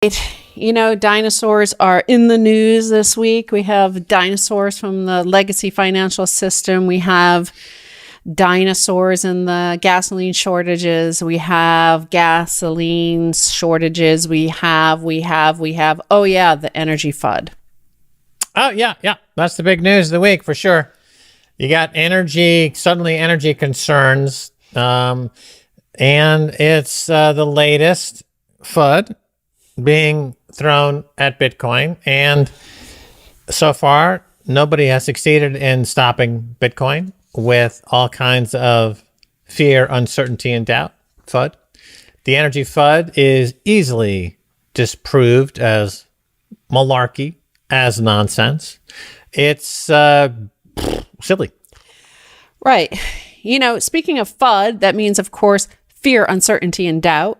Dinosaurs are in the news this week. We have dinosaurs from the legacy financial system. We have dinosaurs in the gasoline shortages. We have gasoline shortages. We have, oh yeah, the energy FUD. Oh, yeah. That's the big news of the week for sure. You got suddenly energy concerns. And it's the latest FUD being thrown at Bitcoin. And so far, nobody has succeeded in stopping Bitcoin with all kinds of fear, uncertainty, and doubt. FUD. The energy FUD is easily disproved as malarkey, as nonsense. It's silly. Right. Speaking of FUD, that means, of course, fear, uncertainty, and doubt.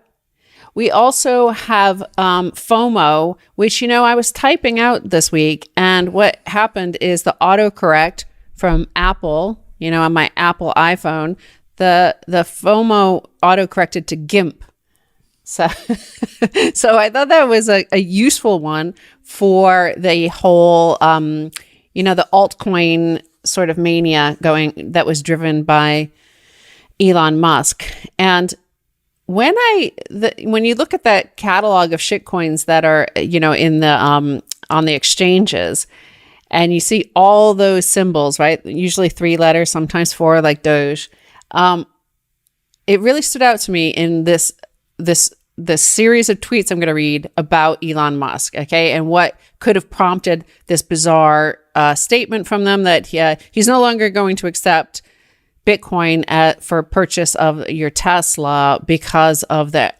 We also have FOMO, which, I was typing out this week. And what happened is the autocorrect from Apple, on my Apple iPhone, the FOMO autocorrected to GIMP. So I thought that was a useful one for the whole, the altcoin sort of mania that was driven by Elon Musk. And when you look at that catalog of shitcoins that are, in the on the exchanges, and you see all those symbols, right? Usually 3 letters, sometimes 4, like Doge. It really stood out to me in this series of tweets I'm going to read about Elon Musk, okay, and what could have prompted this bizarre statement from them that he's no longer going to accept Bitcoin for purchase of your Tesla because of the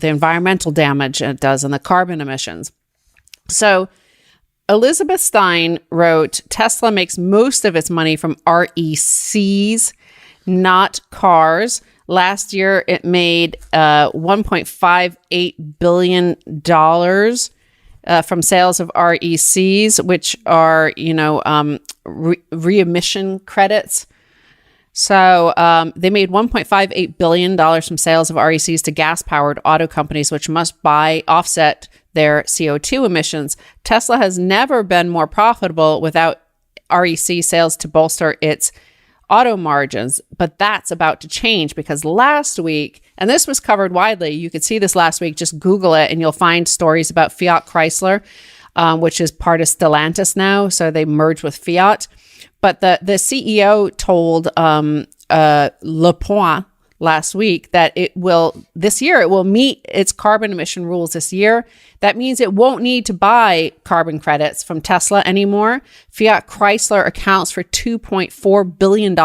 environmental damage it does and the carbon emissions. So Elizabeth Stein wrote, Tesla makes most of its money from RECs, not cars. Last year, it made $1.58 billion from sales of RECs, which are, re-emission credits. So they made $1.58 billion from sales of RECs to gas-powered auto companies, which must offset their CO2 emissions. Tesla has never been more profitable without REC sales to bolster its auto margins, but that's about to change because last week, and this was covered widely, you could see this last week, just Google it and you'll find stories about Fiat Chrysler, which is part of Stellantis now, so they merged with Fiat. But the CEO told Le Point last week that it will meet its carbon emission rules this year. That means it won't need to buy carbon credits from Tesla anymore. Fiat Chrysler accounts for $2.4 billion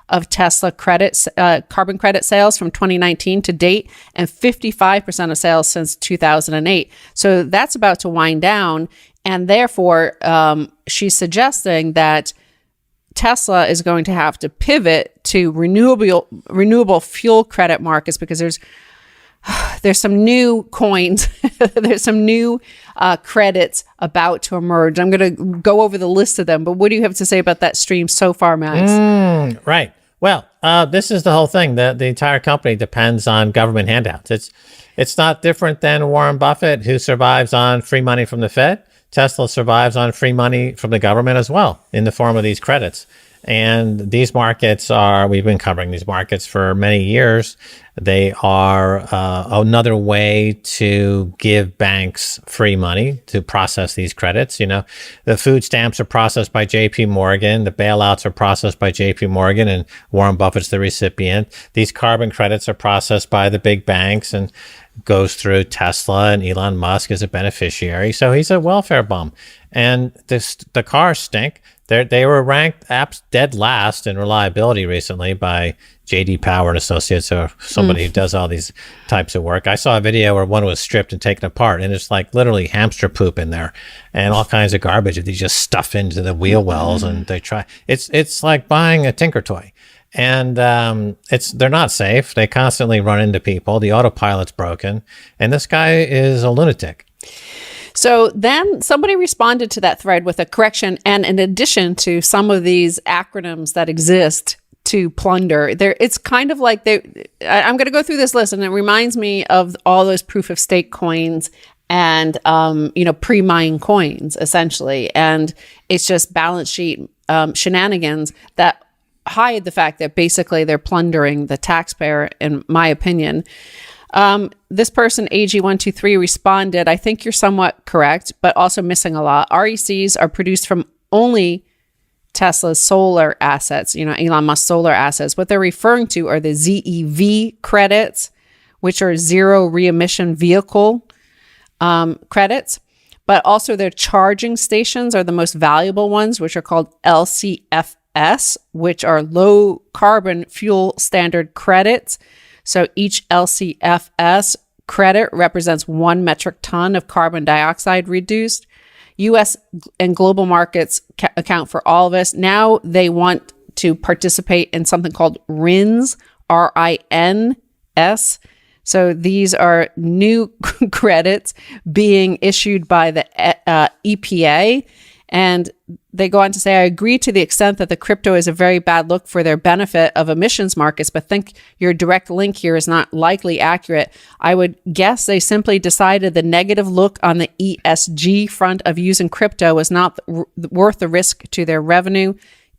of Tesla carbon credit sales from 2019 to date, and 55% of sales since 2008. So that's about to wind down. And therefore, she's suggesting that Tesla is going to have to pivot to renewable fuel credit markets because there's some new coins, there's some new credits about to emerge. I'm going to go over the list of them, but what do you have to say about that stream so far, Max? Right. Well, this is the whole thing. The entire company depends on government handouts. It's not different than Warren Buffett, who survives on free money from the Fed. Tesla survives on free money from the government as well in the form of these credits. And these markets we've been covering these markets for many years. They are another way to give banks free money to process these credits. The food stamps are processed by JP Morgan. The bailouts are processed by JP Morgan, and Warren Buffett's the recipient. These carbon credits are processed by the big banks and goes through Tesla, and Elon Musk is a beneficiary. So he's a welfare bum. And the cars stink. They were ranked dead last in reliability recently by J.D. Power and Associates, or somebody who does all these types of work. I saw a video where one was stripped and taken apart, and it's like literally hamster poop in there and all kinds of garbage that they just stuff into the wheel wells, and they try. It's like buying a Tinker toy. And they're not safe. They constantly run into people. The autopilot's broken, and this guy is a lunatic. So then somebody responded to that thread with a correction, and in addition to some of these acronyms that exist to plunder, it's kind of like I'm going to go through this list, and it reminds me of all those proof of stake coins and, pre-mine coins, essentially. And it's just balance sheet shenanigans that hide the fact that basically they're plundering the taxpayer, in my opinion. This person, AG123, responded, I think you're somewhat correct, but also missing a lot. RECs are produced from only Tesla's solar assets, Elon Musk's solar assets. What they're referring to are the ZEV credits, which are zero re-emission vehicle credits, but also their charging stations are the most valuable ones, which are called LCFS, which are low carbon fuel standard credits. So each LCFS credit represents 1 metric ton of carbon dioxide reduced. U.S. and global markets account for all of this. Now they want to participate in something called RINs, RINS. So these are new credits being issued by the EPA. And they go on to say, I agree to the extent that the crypto is a very bad look for their benefit of emissions markets, but think your direct link here is not likely accurate. I would guess they simply decided the negative look on the ESG front of using crypto was not worth the risk to their revenue.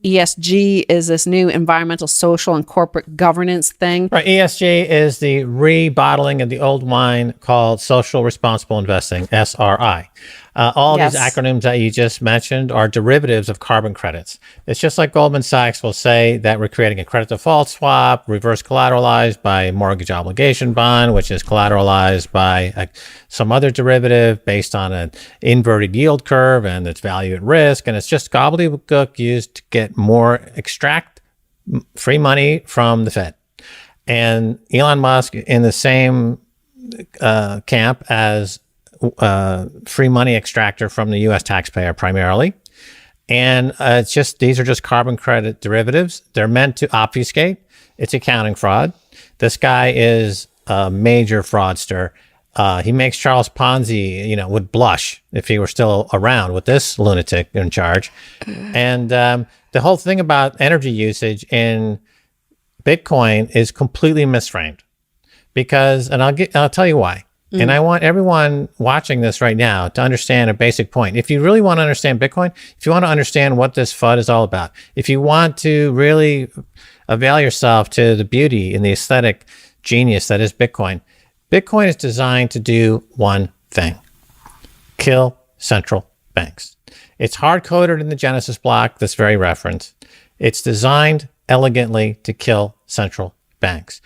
ESG is this new environmental, social, and corporate governance thing. Right. ESG is the rebottling of the old wine called social responsible investing, SRI. All Yes. these acronyms that you just mentioned are derivatives of carbon credits. It's just like Goldman Sachs will say that we're creating a credit default swap, reverse collateralized by a mortgage obligation bond, which is collateralized by some other derivative based on an inverted yield curve and its value at risk. And it's just gobbledygook used to get extract free money from the Fed. And Elon Musk in the same camp as free money extractor from the U.S. taxpayer primarily. And these are just carbon credit derivatives. They're meant to obfuscate. It's accounting fraud. This guy is a major fraudster. He makes Charles Ponzi, would blush if he were still around with this lunatic in charge. And the whole thing about energy usage in Bitcoin is completely misframed because, and I'll tell you why. And I want everyone watching this right now to understand a basic point. If you really want to understand Bitcoin, if you want to understand what this FUD is all about, if you want to really avail yourself to the beauty and the aesthetic genius that is Bitcoin, Bitcoin is designed to do one thing: kill central banks. It's hard-coded in the Genesis block, this very reference. It's designed elegantly to kill central banks.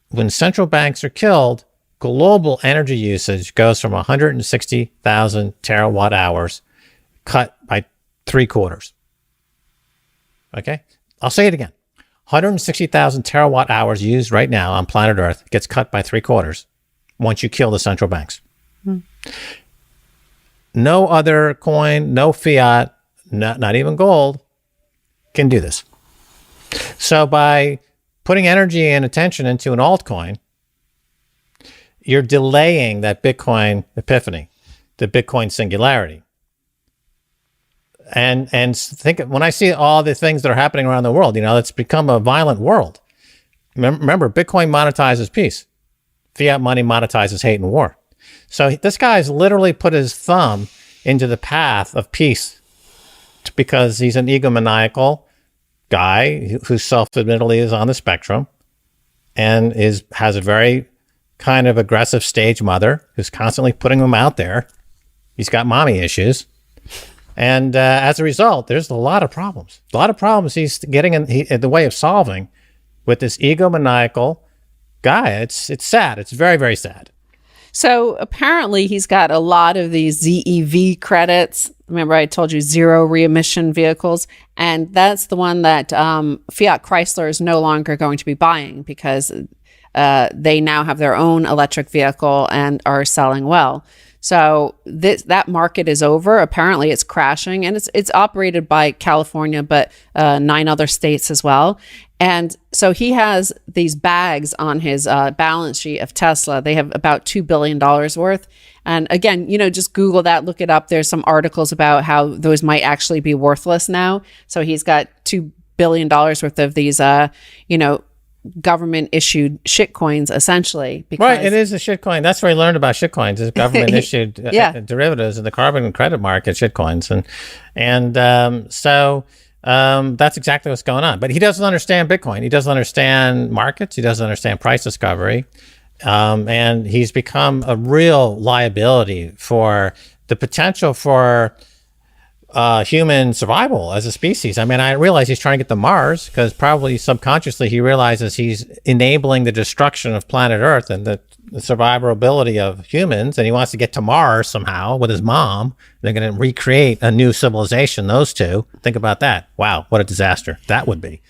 When central banks are killed, global energy usage goes from 160,000 terawatt hours, cut by 3/4. Okay? I'll say it again. 160,000 terawatt hours used right now on planet Earth gets cut by 3/4 once you kill the central banks. No other coin, no fiat, not even gold, can do this. So by putting energy and attention into an altcoin, you're delaying that Bitcoin epiphany, the Bitcoin singularity. And think, when I see all the things that are happening around the world, it's become a violent world. Remember, Bitcoin monetizes peace. Fiat money monetizes hate and war. So this guy's literally put his thumb into the path of peace because he's an egomaniacal guy who self-admittedly is on the spectrum and has a very kind of aggressive stage mother who's constantly putting him out there. He's got mommy issues. And as a result, there's a lot of problems. A lot of problems he's getting in the way of solving with this egomaniacal guy. It's sad. It's very, very sad. So apparently he's got a lot of these ZEV credits. Remember, I told you zero re-emission vehicles. And that's the one that Fiat Chrysler is no longer going to be buying because they now have their own electric vehicle and are selling well. So that market is over. Apparently it's crashing, and it's operated by California, but 9 other states as well. And so he has these bags on his balance sheet of Tesla. They have about $2 billion worth. And again, just Google that, look it up. There's some articles about how those might actually be worthless now. So he's got $2 billion worth of these, government issued shit coins, essentially. Because, Right, it is a shit coin. That's where I learned about shit coins. Is government issued derivatives in the carbon credit market, shit coins, so that's exactly what's going on. But he doesn't understand Bitcoin. He doesn't understand markets. He doesn't understand price discovery, and he's become a real liability for the potential for human survival as a species. I mean, I realize he's trying to get to Mars because probably subconsciously he realizes he's enabling the destruction of planet Earth and the survivability of humans, and he wants to get to Mars somehow with his mom. They're going to recreate a new civilization, those two. Think about that. Wow, what a disaster that would be.